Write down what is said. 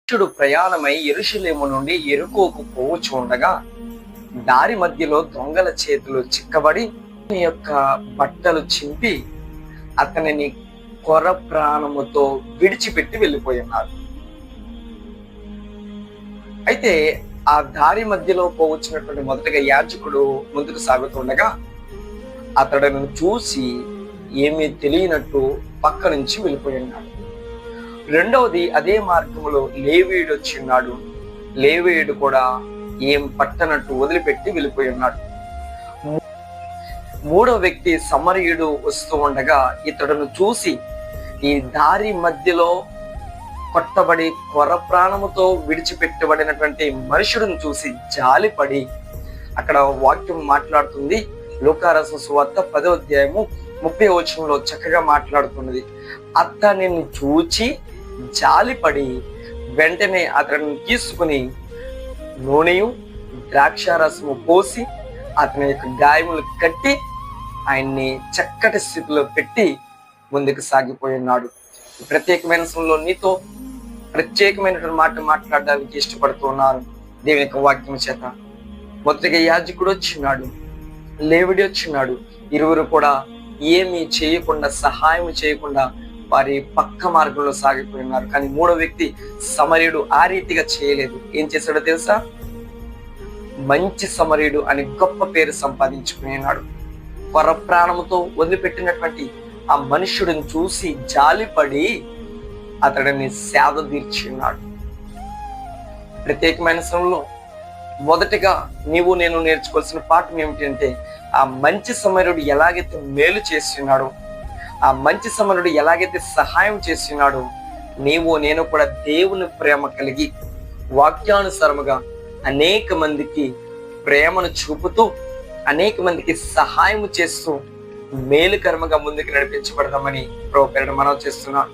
శిష్యుడు ప్రయాణమై యెరూషలేము నుండి యెరికోకు పోవచ్చు ఉండగా దారి మధ్యలో దొంగల చేతులు చిక్కబడి అతని యొక్క బట్టలు చింపి అతనిని కొర ప్రాణముతో విడిచిపెట్టి వెళ్ళిపోయి ఉన్నారు. అయితే ఆ దారి మధ్యలో పోవచ్చినటువంటి మొదటగా యాజకుడు ముందుకు సాగుతుండగా అతడును చూసి ఏమీ తెలియనట్టు పక్క నుంచి వెళ్ళిపోయి ఉన్నాడు. రెండవది అదే మార్గంలో లేవీయుడు వచ్చిన్నాడు. లేవీయుడు కూడా ఏం పట్టనట్టు వదిలిపెట్టి వెళ్ళిపోయి ఉన్నాడు. మూడవ వ్యక్తి సమరయుడు వస్తూ ఉండగా ఇతడును చూసి ఈ దారి మధ్యలో కొట్టబడి కొర ప్రాణముతో విడిచిపెట్టబడినటువంటి మనుషుడిని చూసి జాలిపడి, అక్కడ వాక్యం మాట్లాడుతుంది, లూకాసు సువార్త 10వ అధ్యాయము 30వ వచనంలో చక్కగా మాట్లాడుతున్నది. అతనిని చూచి జాలిపడి వెంటనే అతడిని తీసుకుని నూనెయు ద్రాక్షారసము పోసి అతని యొక్క గాయములు కట్టి ఆయన్ని చక్కటి స్థితిలో పెట్టి ముందుకు సాగిపోయి ఉన్నాడు. ప్రత్యేకమైన సమయంలో నీతో ప్రత్యేకమైనటువంటి మాట మాట్లాడడానికి ఇష్టపడుతున్నారు దేవుని యొక్క వాక్యం చేత. మొదటిగా యాజకుడు వచ్చినాడు, లేవిడి వచ్చినాడు. ఇరువురు కూడా ఏమీ చేయకుండా, సహాయం చేయకుండా వారి పక్క మార్గంలో సాగిపోయి ఉన్నారు. కానీ మూడో వ్యక్తి సమరయుడు ఆ రీతిగా చేయలేదు. ఏం చేశాడో తెలుసా? మంచి సమరయుడు అని గొప్ప పేరు సంపాదించుకున్నాడు. కొర ప్రాణముతో వదిలిపెట్టినటువంటి ఆ మనుష్యుడిని చూసి జాలిపడి అతడిని సేద తీర్చున్నాడు. ప్రత్యేకమైన సమయంలో మొదటిగా నీవు నేను నేర్చుకోవాల్సిన పాఠం ఏమిటంటే, ఆ మంచి సమరయుడు ఎలాగైతే మేలు చేస్తున్నాడో, ఆ మంచి సమరుడు ఎలాగైతే సహాయం చేస్తున్నాడో, నీవు నేను కూడా దేవుని ప్రేమ కలిగి వాక్యానుసారముగా అనేక మందికి ప్రేమను చూపుతూ, అనేక మందికి సహాయం చేస్తూ మేలుకరముగా ముందుకు నడిపించబడదామని ప్రభువు పేరిట మనవి చేస్తున్నాను.